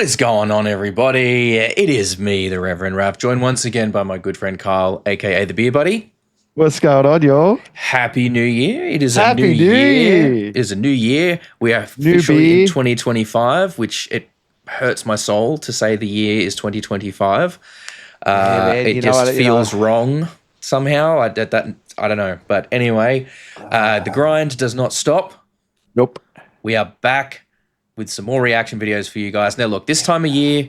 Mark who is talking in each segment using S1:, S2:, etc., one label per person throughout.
S1: is going on, everybody? It is me, the Reverend Raff, joined once again by my good friend Kyle, aka the Beer Buddy.
S2: What's going on, y'all?
S1: Happy New Year. It is
S2: Happy
S1: a new
S2: New
S1: year.
S2: Year.
S1: It is a new year. We are
S2: New
S1: officially
S2: beer.
S1: in 2025, which it hurts my soul to say the year is 2025.
S2: man,
S1: it just feels wrong somehow. I don't know. But anyway, the grind does not stop.
S2: Nope.
S1: We are back with some more reaction videos for you guys. Now, look, this time of year,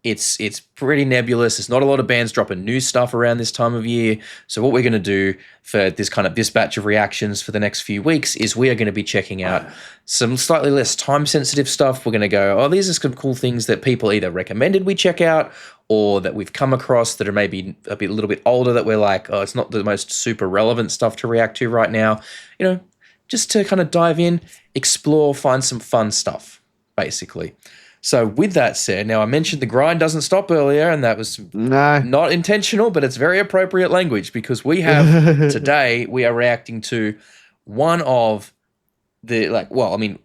S1: it's pretty nebulous. There's not a lot of bands dropping new stuff around this time of year. So what we're going to do for this batch of reactions for the next few weeks is we are going to be checking out some slightly less time-sensitive stuff. We're going to go, oh, these are some cool things that people either recommended we check out or that we've come across that are maybe a little bit older that we're like, oh, it's not the most super relevant stuff to react to right now. You know, just to kind of dive in, explore, find some fun stuff, basically. So with that said, now I mentioned the grind doesn't stop earlier, and that was not intentional, but it's very appropriate language because we have today we are reacting to one of the I don't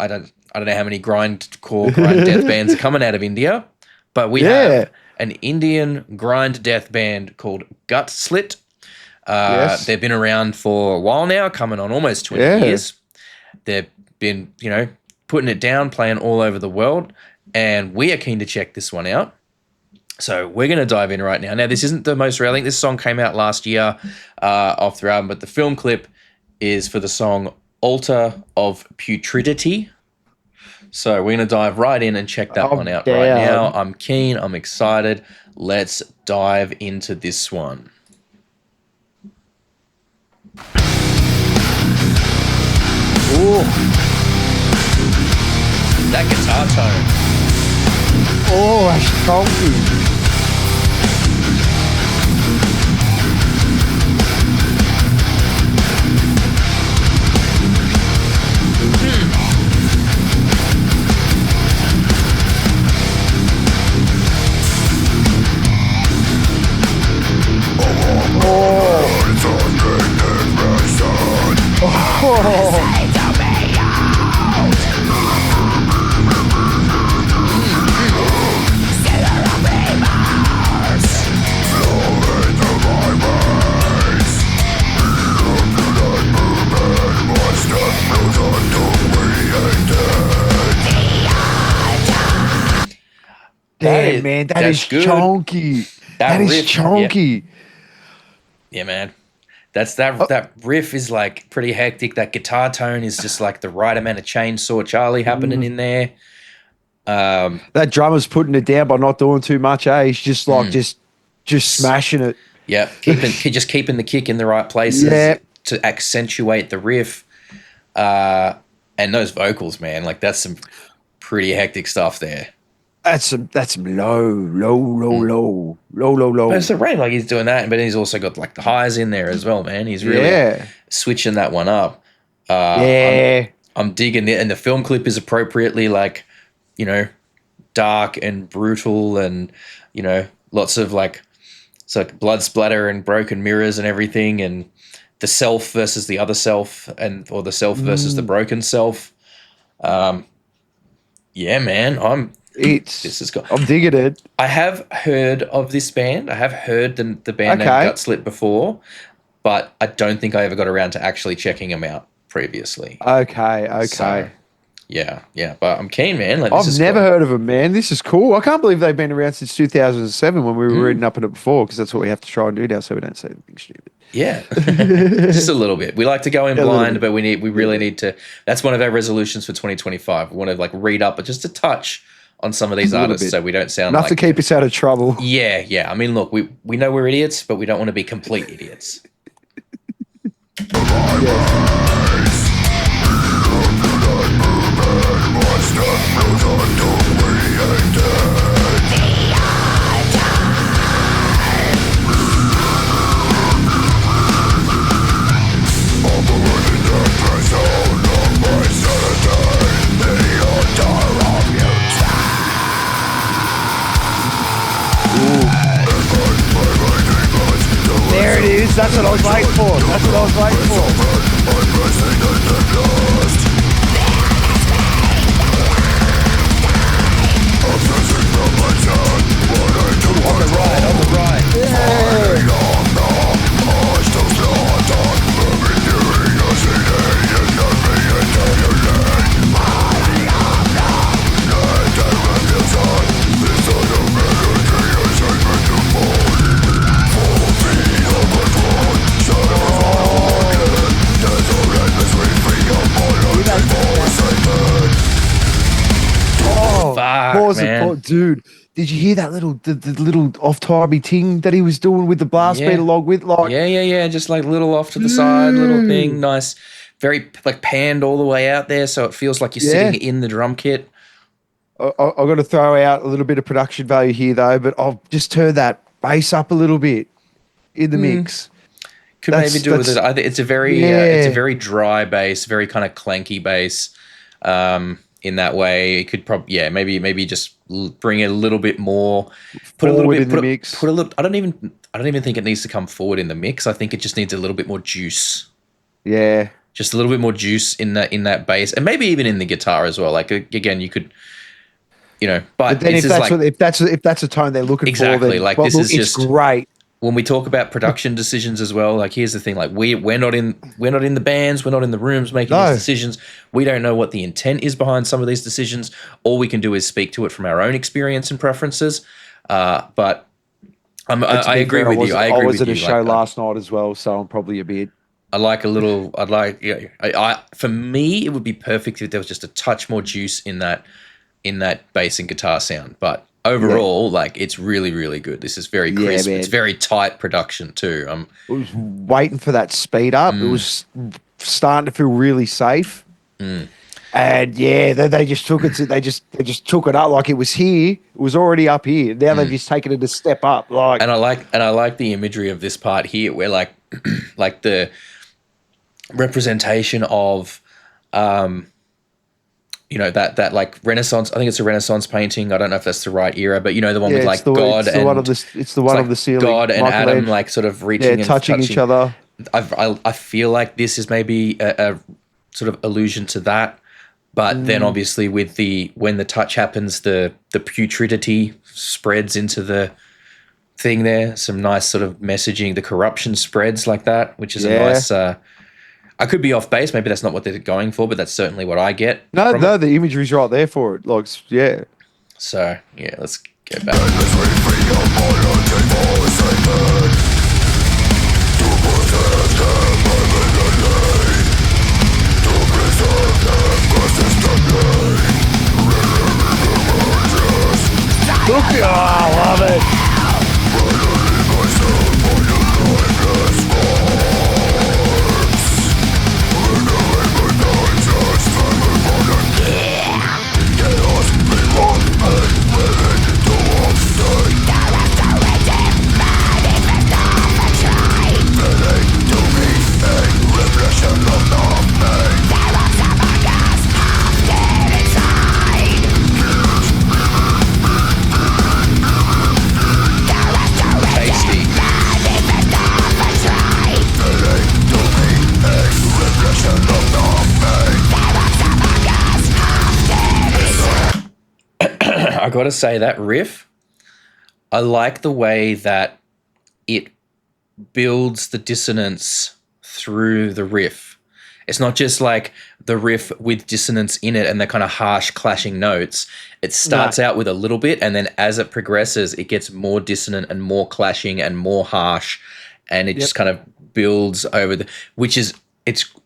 S1: know how many grindcore grind death bands are coming out of India, but we have an Indian grind death band called Gutslit.
S2: Yes.
S1: They've been around for a while now, coming on almost 20 years. They've been, putting it down, playing all over the world, and we are keen to check this one out. So we're going to dive in right now. Now, this isn't the most rare. I think this song came out last year off their album, but the film clip is for the song Altar of Putridity. So we're going to dive right in and check that one out right now. I'm keen. I'm excited. Let's dive into this one.
S2: Ooh.
S1: That guitar tone.
S2: Oh, that's funky. Damn, man, that is chunky. That is chunky.
S1: Yeah, man. That riff is like pretty hectic. That guitar tone is just like the right amount of chainsaw Charlie happening in there.
S2: That drummer's putting it down by not doing too much, eh? He's just like just smashing it.
S1: Yeah, keeping the kick in the right places to accentuate the riff. And those vocals, man, like that's some pretty hectic stuff there.
S2: That's some low.
S1: But it's the rain, like he's doing that, but he's also got like the highs in there as well, man. He's really switching that one up. I'm digging it, and the film clip is appropriately like, dark and brutal, and lots of like it's like blood splatter and broken mirrors and everything, and the self versus the other self, or the self versus the broken self. Yeah, man, I'm
S2: digging it.
S1: I have heard of this band. I have heard the band named Gutslit before, but I don't think I ever got around to actually checking them out previously.
S2: Okay.
S1: So, yeah. But I'm keen, man. Like,
S2: I've never heard of them, man. This is cool. I can't believe they've been around since 2007 when we were reading up on it before, because that's what we have to try and do now so we don't say anything stupid.
S1: Yeah, just a little bit. We like to go in blind, but we really need to. That's one of our resolutions for 2025. We want to like read up just a touch on some of these artists so we don't sound
S2: enough to keep us out of trouble.
S1: Yeah. I mean, look, we know we're idiots, but we don't want to be complete idiots.
S2: There it is. That's what I was waiting for.
S1: On the right. Fuck,
S2: Pause
S1: man.
S2: it, dude. Did you hear that the little off-timey thing that he was doing with the blast beat along with like?
S1: Yeah. Just like little off to the side, little thing, nice, very like panned all the way out there, so it feels like you're sitting in the drum kit.
S2: I've got to throw out a little bit of production value here though, but I'll just turn that bass up a little bit in the mix.
S1: Could maybe do it with it. I think it's a very dry bass, very kind of clanky bass. In that way, it could probably maybe just bring it a little bit more, put a little bit in the mix. Put a little. I don't even think it needs to come forward in the mix. I think it just needs a little bit more juice.
S2: Yeah,
S1: just a little bit more juice in that bass, and maybe even in the guitar as well. Like again, you could, but
S2: then if that's a tone they're looking for, then
S1: like this is just
S2: great.
S1: When we talk about production decisions as well, like here's the thing: like we're not in the bands, we're not in the rooms making these decisions. We don't know what the intent is behind some of these decisions. All we can do is speak to it from our own experience and preferences. But I agree with you. I was
S2: at a show last night as well, so I'm probably a bit.
S1: For me, it would be perfect if there was just a touch more juice in that bass and guitar sound, but. Overall, like it's really, really good. This is very crisp. It's very tight production too.
S2: I was waiting for that speed up. It was starting to feel really safe. And they just took it. They just took it up like it was here. It was already up here. Now they've just taken it a step up. Like,
S1: and I like the imagery of this part here, where like like the representation of that like Renaissance. I think it's a Renaissance painting. I don't know if that's the right era, but the one with like God and
S2: it's the one of the ceiling.
S1: God and Adam like sort of reaching and
S2: touching each other.
S1: I feel like this is maybe a sort of allusion to that, but then obviously when the touch happens, the putridity spreads into the thing there. Some nice sort of messaging. The corruption spreads like that, which is a nice. I could be off base. Maybe that's not what they're going for, but that's certainly what I get.
S2: No, the imagery's right there for it. Like, yeah.
S1: So, let's get back.
S2: I love it. I gotta say that riff, I like the way that it builds the dissonance through the riff. It's not just like the riff with dissonance in it and the kind of harsh clashing notes. It starts out with a little bit, and then as it progresses, it gets more dissonant and more clashing and more harsh, and it just kind of builds over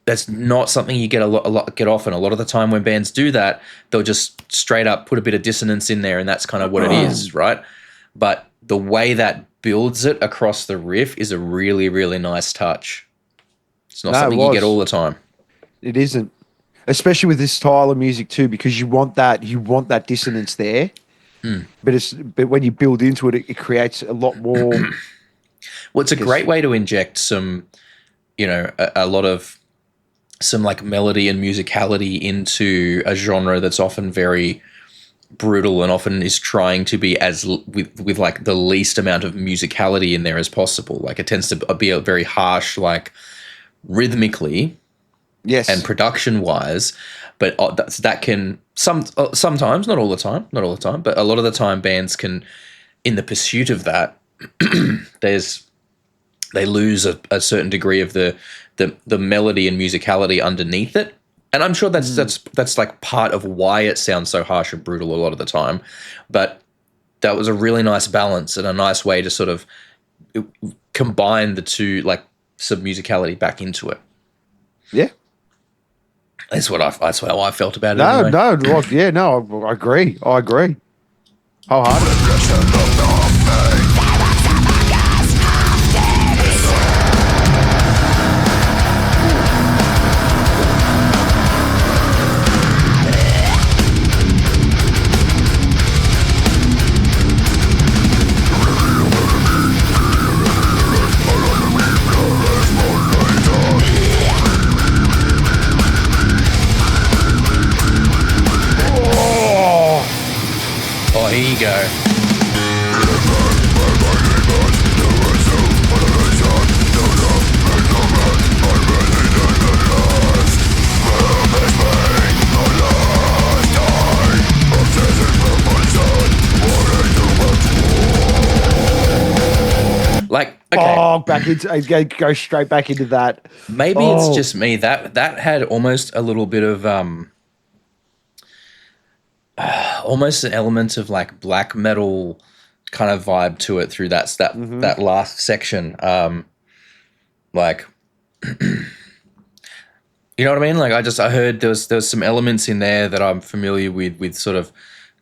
S2: that's not something you get get often. A lot of the time when bands do that, they'll just straight up put a bit of dissonance in there, and that's kind of what it is, right? But the way that builds it across the riff is a really, really nice touch. It's not something you get all the time. It isn't, especially with this style of music too, because you want that dissonance there. But when you build into it, it creates a lot more.
S1: Well, it's a great way to inject some, a lot of some like melody and musicality into a genre that's often very brutal and often is trying to be with like the least amount of musicality in there as possible. Like it tends to be a very harsh, like rhythmically, and production wise, but that can sometimes, not all the time, but a lot of the time bands can in the pursuit of that, they lose a certain degree of the melody and musicality underneath it. And I'm sure that's like part of why it sounds so harsh and brutal a lot of the time. But that was a really nice balance and a nice way to sort of combine the two, like some musicality back into it.
S3: Yeah.
S1: That's how I felt about it.
S3: No,
S1: anyway.
S3: I agree. Wholeheartedly.
S1: Oh, here you go. Like, okay.
S3: Oh, back into go straight back into that.
S1: Maybe it's just me. That had almost a little bit of almost an element of like black metal kind of vibe to it through that last section. Like, you know what I mean? Like I heard there was some elements in there that I'm familiar with sort of,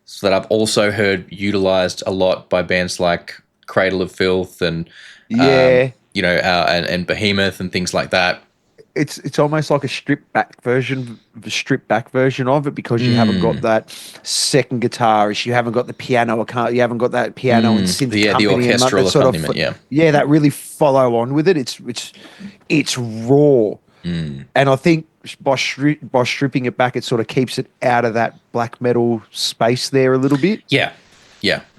S1: so that I've also heard utilized a lot by bands like Cradle of Filth and and Behemoth and things like that.
S3: It's almost like a stripped back version of it, because you haven't got that second guitarist, you haven't got the piano, you haven't got that piano and synth
S1: the orchestral accompaniment,
S3: that really follow on with it. It's raw, and I think by stripping it back, it sort of keeps it out of that black metal space there a little bit.
S1: Yeah.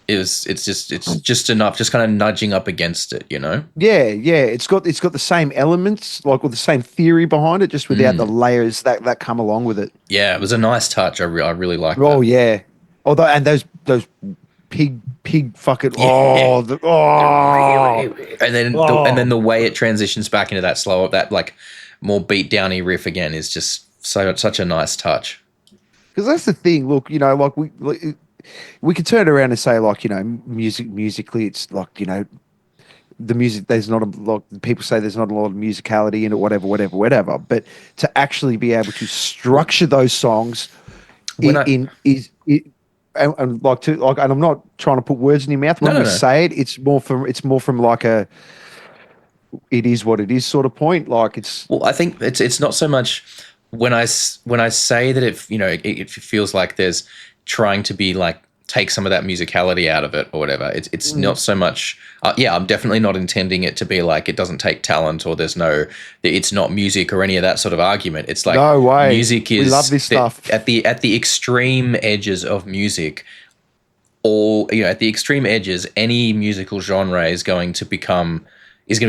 S1: It's just enough, just kind of nudging up against it, you know?
S3: Yeah. It's got the same elements, like with the same theory behind it, just without the layers that come along with it.
S1: Yeah, it was a nice touch. I really liked that.
S3: Oh yeah. Although, and those pig fucking and
S1: then the way it transitions back into that slower, that like more beat downy riff again is just such a nice touch.
S3: Because that's the thing. Look, you know, like we could turn around and say, like, you know, musically, it's like, you know, the music, there's not a lot, people say there's not a lot of musicality in it, whatever. But to actually be able to structure those songs and I'm not trying to put words in your mouth. When we say it, it's more from like a, it is what it is sort of point. Like
S1: well, I think it's not so much when I say that it feels like there's trying to be like take some of that musicality out of it or whatever. It's not so much. I'm definitely not intending it to be like it doesn't take talent or it's not music or any of that sort of argument. It's like
S3: no way.
S1: Music is.
S3: We love this stuff
S1: at the extreme edges of music. At the extreme edges, any musical genre is going to be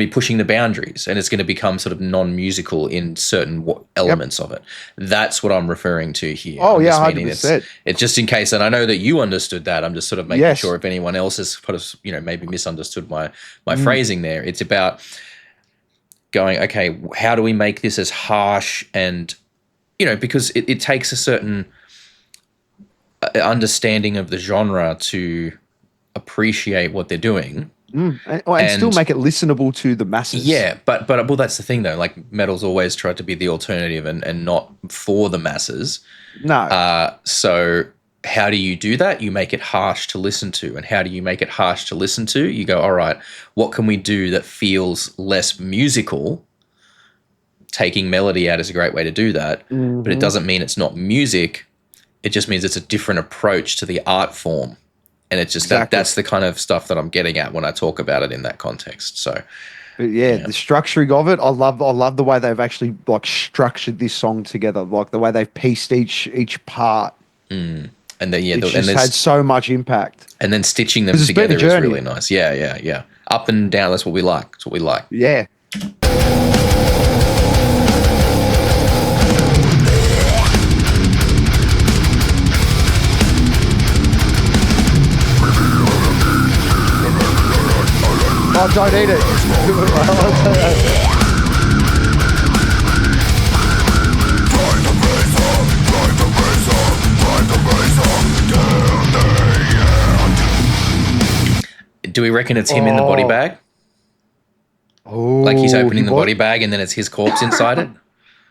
S1: pushing the boundaries, and it's going to become sort of non-musical in certain elements of it. That's what I'm referring to here.
S3: Oh, yeah, 100%.
S1: It's just in case, and I know that you understood that. I'm just sort of making sure if anyone else has maybe misunderstood my phrasing there. It's about going, okay, how do we make this as harsh and, because it takes a certain understanding of the genre to appreciate what they're doing.
S3: And still make it listenable to the masses.
S1: Yeah, but well, that's the thing though. Like metal's always tried to be the alternative and not for the masses.
S3: No.
S1: So how do you do that? You make it harsh to listen to. And how do you make it harsh to listen to? You go, all right, what can we do that feels less musical? Taking melody out is a great way to do that, but it doesn't mean it's not music. It just means it's a different approach to the art form. And it's just that's the kind of stuff that I'm getting at when I talk about it in that context. So,
S3: but the structuring of it, I love the way they've actually like structured this song together, like the way they've pieced each part.
S1: And
S3: it's had so much impact.
S1: And then stitching them together is really nice. Yeah. Up and down. That's what we like.
S3: Yeah. I don't need it.
S2: Do we reckon it's him in the body bag?
S3: Oh,
S2: Like he's opening the body bag and then it's his corpse inside it?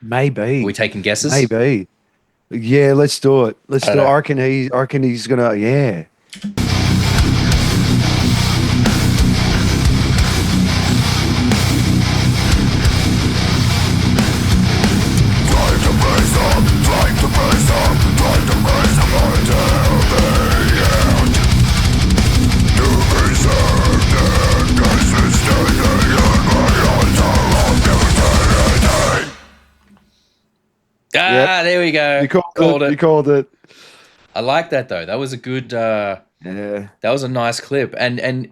S3: Maybe.
S2: Are we taking guesses?
S3: Maybe. Yeah, let's do it. Let's do it.
S2: know.
S3: I reckon he's gonna. Yeah.
S2: There we go.
S3: You called it. You called it.
S2: I like that though. That was a good.
S3: Yeah.
S2: That was a nice clip, and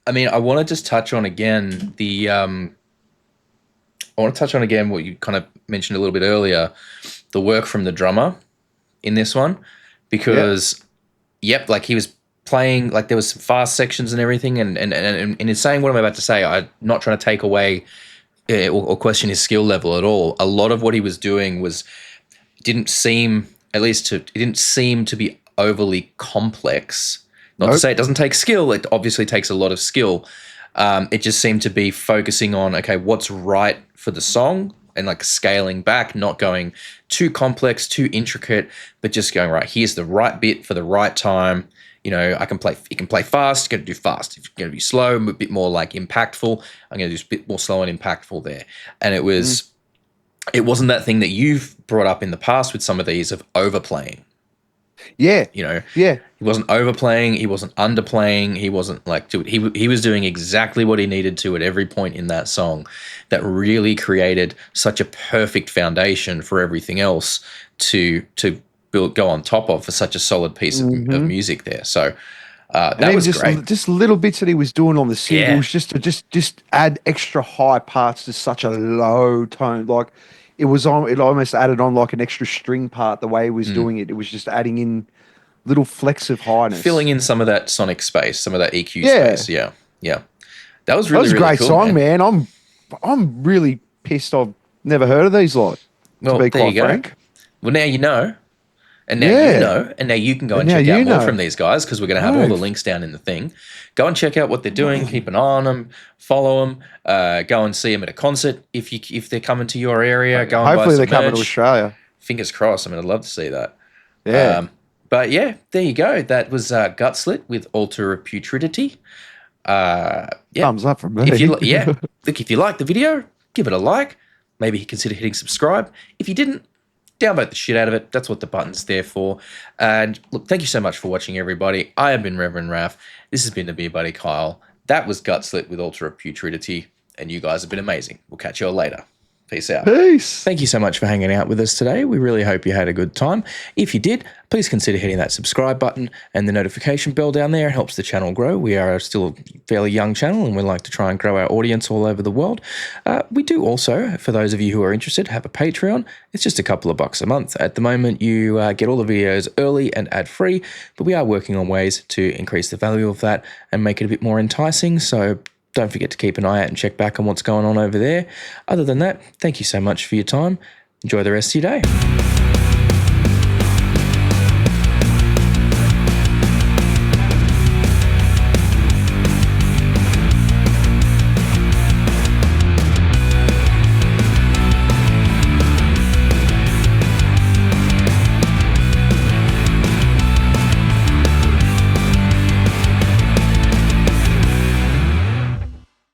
S2: I mean, I want to just touch on again the. I want to touch on again what you kind of mentioned a little bit earlier, the work from the drummer in this one, because, like he was playing, like there was some fast sections and everything, and in saying what I'm about to say, I'm not trying to take away or question his skill level at all. A lot of what he was doing didn't seem to be overly complex. Not to say it doesn't take skill. It obviously takes a lot of skill. It just seemed to be focusing on, okay, what's right for the song and like scaling back, not going too complex, too intricate, but just going, right, here's the right bit for the right time. You know, you can play fast, you're going to do fast. If you're going to be slow, a bit more like impactful, I'm going to do a bit more slow and impactful there. And it wasn't that thing that you've brought up in the past with some of these of overplaying.
S3: Yeah.
S2: You know,
S3: Yeah.
S2: he wasn't overplaying, he wasn't underplaying, he wasn't like, he was doing exactly what he needed to at every point in that song that really created such a perfect foundation for everything else to go on top of for such a solid piece of music there. So that was great.
S3: Just little bits that he was doing on the singles, just to add extra high parts to such a low tone. Like it almost added on like an extra string part the way he was doing it. It was just adding in little flecks of highness,
S2: filling in some of that sonic space, some of that EQ space. Yeah. That was really,
S3: that was a
S2: really
S3: great
S2: cool,
S3: song, man. I'm really pissed. I've never heard of these lot.
S2: Well,
S3: to be
S2: there
S3: quite
S2: you go.
S3: frank.
S2: Well, now you know. And now you know, and now you can go and check out more from these guys because we're going to have all the links down in the thing. Go and check out what they're doing. Keep an eye on them. Follow them. Go and see them at a concert if they're coming to your area. Go and
S3: Hopefully
S2: buy some
S3: they're coming to
S2: merch.
S3: Australia.
S2: Fingers crossed. I mean, I'd love to see that.
S3: Yeah.
S2: But yeah, there you go. That was Gutslit with Altar of Putridity.
S3: Thumbs up from me.
S2: Look, if you like the video, give it a like. Maybe consider hitting subscribe. If you didn't, downvote the shit out of it. That's what the button's there for. And look, thank you so much for watching, everybody. I have been Reverend Raff. This has been the Beer Buddy Kyle. That was Gutslit with Altar of Putridity. And you guys have been amazing. We'll catch you all later. Peace out.
S3: Peace.
S2: Thank you so much for hanging out with us today. We really hope you had a good time. If you did, please consider hitting that subscribe button and the notification bell down there. It helps the channel grow. We are still a fairly young channel and we like to try and grow our audience all over the world. We do also, for those of you who are interested, have a Patreon. It's just a couple of bucks a month. At the moment, you get all the videos early and ad-free, but we are working on ways to increase the value of that and make it a bit more enticing. So don't forget to keep an eye out and check back on what's going on over there. Other than that, thank you so much for your time. Enjoy the rest of your day.